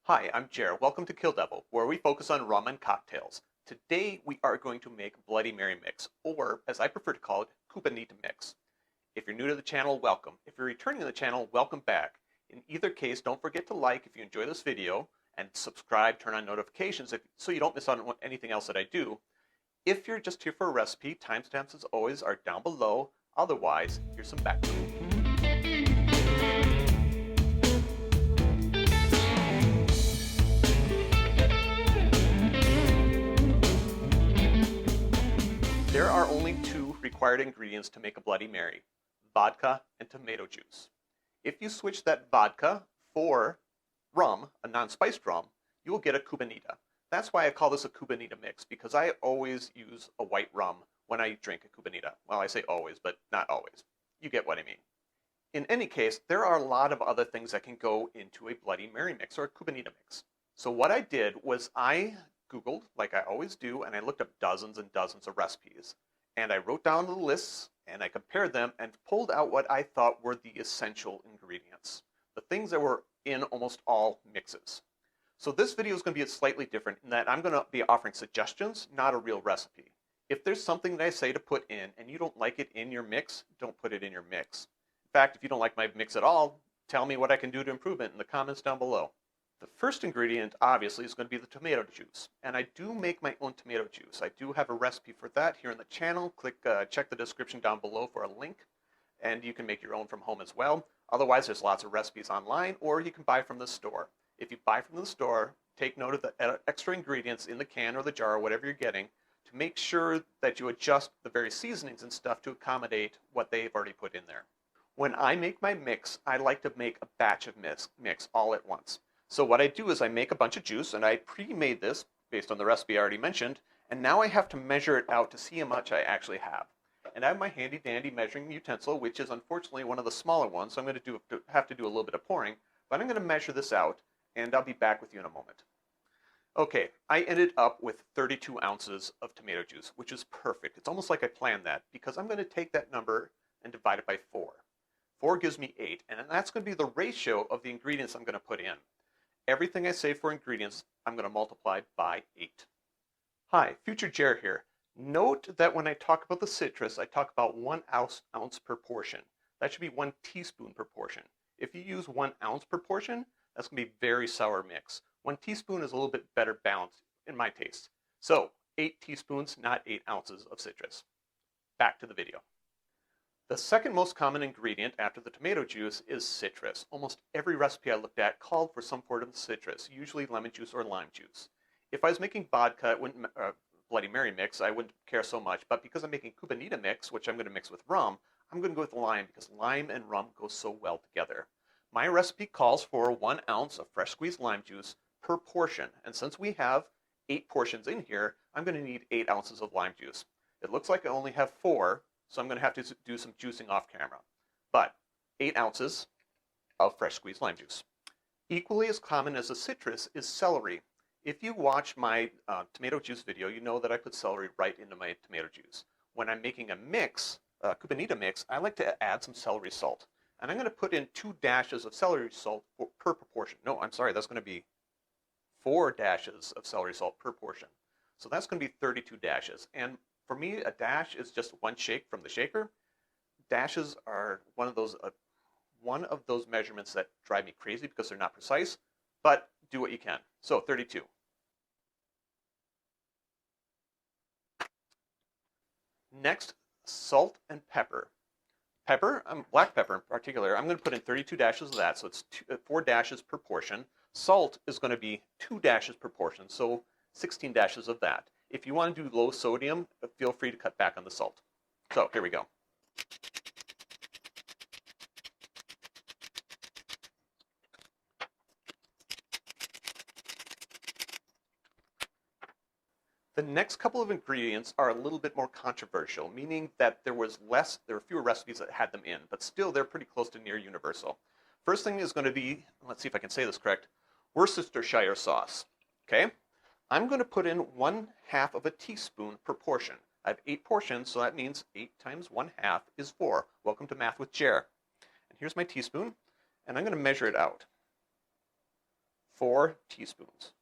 Hi, I'm Jer. Welcome to Kill-Divill, where we focus on rum and cocktails. Today we are going to make Bloody Mary mix, or as I prefer to call it, Cubanita mix. If you're new to the channel, welcome. If you're returning to the channel, welcome back. In either case, don't forget to like if you enjoy this video, and subscribe, turn on notifications so you don't miss out on anything else that I do. If you're just here for a recipe, timestamps as always are down below. Otherwise, here's some background. There are only two required ingredients to make a Bloody Mary: vodka and tomato juice. If you switch that vodka for rum, a non-spiced rum, you will get a Cubanita. That's why I call this a Cubanita mix, because I always use a white rum when I drink a Cubanita. Well, I say always, but not always. You get what I mean. In any case, there are a lot of other things that can go into a Bloody Mary mix or a Cubanita mix. So what I did was I Googled, like I always do, and I looked up dozens and dozens of recipes. And I wrote down the lists, and I compared them, and pulled out what I thought were the essential ingredients. The things that were in almost all mixes. So this video is going to be slightly different in that I'm going to be offering suggestions, not a real recipe. If there's something that I say to put in, and you don't like it in your mix, don't put it in your mix. In fact, if you don't like my mix at all, tell me what I can do to improve it in the comments down below. The first ingredient, obviously, is going to be the tomato juice. And I do make my own tomato juice. I do have a recipe for that here in the channel. Check the description down below for a link. And you can make your own from home as well. Otherwise, there's lots of recipes online, or you can buy from the store. If you buy from the store, take note of the extra ingredients in the can or the jar or whatever you're getting to make sure that you adjust the various seasonings and stuff to accommodate what they've already put in there. When I make my mix, I like to make a batch of mix all at once. So what I do is I make a bunch of juice, and I pre-made this based on the recipe I already mentioned, and now I have to measure it out to see how much I actually have. And I have my handy dandy measuring utensil, which is unfortunately one of the smaller ones, so I'm going to have to do a little bit of pouring, but I'm going to measure this out, and I'll be back with you in a moment. Okay, I ended up with 32 ounces of tomato juice, which is perfect. It's almost like I planned that, because I'm going to take that number and divide it by 4. 4 gives me 8, and that's going to be the ratio of the ingredients I'm going to put in. Everything I say for ingredients, I'm going to multiply by 8. Hi, Future Jer here. Note that when I talk about the citrus, I talk about 1 ounce per portion. That should be 1 teaspoon per portion. If you use 1 ounce per portion, that's going to be a very sour mix. 1 teaspoon is a little bit better balanced in my taste. So 8 teaspoons, not 8 ounces of citrus. Back to the video. The second most common ingredient after the tomato juice is citrus. Almost every recipe I looked at called for some form of citrus, usually lemon juice or lime juice. If I was making vodka, Bloody Mary mix, I wouldn't care so much, but because I'm making Cubanita mix, which I'm going to mix with rum, I'm going to go with lime because lime and rum go so well together. My recipe calls for 1 ounce of fresh squeezed lime juice per portion, and since we have 8 portions in here, I'm going to need 8 ounces of lime juice. It looks like I only have 4, so I'm going to have to do some juicing off camera. But 8 ounces of fresh squeezed lime juice. Equally as common as the citrus is celery. If you watch my tomato juice video, you know that I put celery right into my tomato juice. When I'm making a mix, Cubanita mix, I like to add some celery salt. And I'm going to put in 2 dashes of celery salt per proportion. No, I'm sorry, that's going to be 4 dashes of celery salt per portion. So that's going to be 32 dashes. And for me, a dash is just 1 shake from the shaker. Dashes are one of those measurements that drive me crazy because they're not precise, but do what you can. So 32. Next, salt and pepper. Black pepper in particular, I'm going to put in 32 dashes of that, so it's 4 dashes per portion. Salt is going to be 2 dashes per portion, so 16 dashes of that. If you want to do low sodium, feel free to cut back on the salt. So here we go. The next couple of ingredients are a little bit more controversial, meaning that there were fewer recipes that had them in, but still they're pretty close to near universal. First thing is going to be, let's see if I can say this correct, Worcestershire sauce. Okay? I'm going to put in 1/2 of a teaspoon per portion. I have 8 portions, so that means 8 times 1/2 is 4. Welcome to Math with Jer. And here's my teaspoon, and I'm going to measure it out. 4 teaspoons.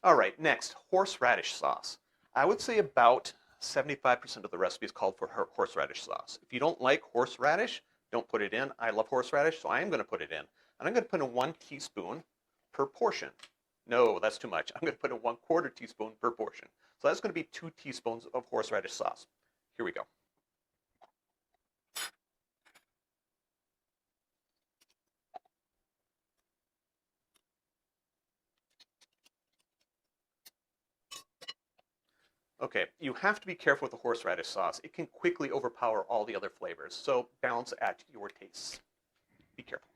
All right, next, horseradish sauce. I would say about 75% of the recipes called for horseradish sauce. If you don't like horseradish, don't put it in. I love horseradish, so I am going to put it in. And I'm going to put in 1 teaspoon per portion. No, that's too much. I'm going to put in 1/4 teaspoon per portion. So that's going to be 2 teaspoons of horseradish sauce. Here we go. Okay, you have to be careful with the horseradish sauce. It can quickly overpower all the other flavors, so balance at your tastes. Be careful.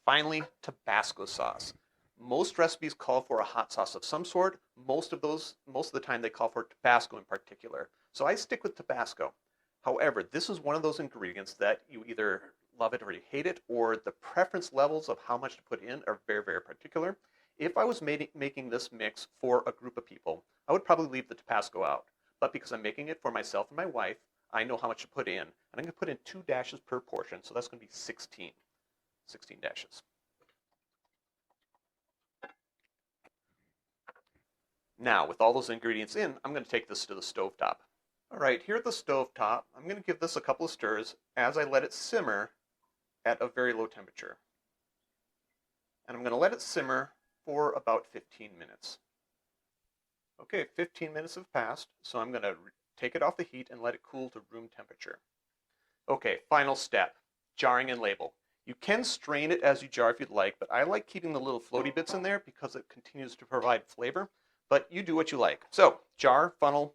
Finally, Tabasco sauce. Most recipes call for a hot sauce of some sort. Most of the time they call for Tabasco in particular. So I stick with Tabasco. However, this is one of those ingredients that you either love it or you hate it, or the preference levels of how much to put in are very, very particular. If I was making this mix for a group of people, I would probably leave the Tabasco out. But because I'm making it for myself and my wife, I know how much to put in. And I'm going to put in 2 dashes per portion, so that's going to be 16 dashes. Now, with all those ingredients in, I'm going to take this to the stovetop. All right, here at the stovetop, I'm going to give this a couple of stirs as I let it simmer at a very low temperature. And I'm going to let it simmer for about 15 minutes. Okay, 15 minutes have passed, so I'm going to take it off the heat and let it cool to room temperature. Okay, final step, jarring and label. You can strain it as you jar if you'd like, but I like keeping the little floaty bits in there because it continues to provide flavor. But you do what you like. So, jar, funnel,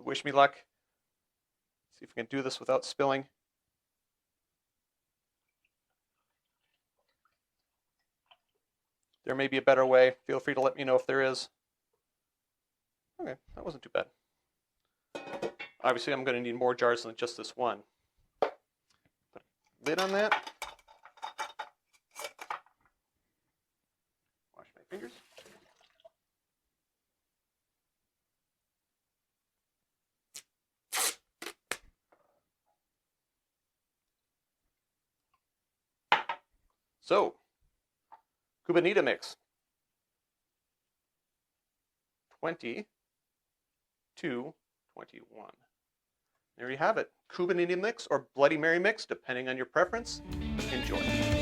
wish me luck. See if we can do this without spilling. There may be a better way. Feel free to let me know if there is. Okay, that wasn't too bad. Obviously, I'm going to need more jars than just this one. Put a lid on that. Wash my fingers. So, Cubanita mix. 20 to 21. There you have it. Cubanita mix or Bloody Mary mix, depending on your preference. Enjoy.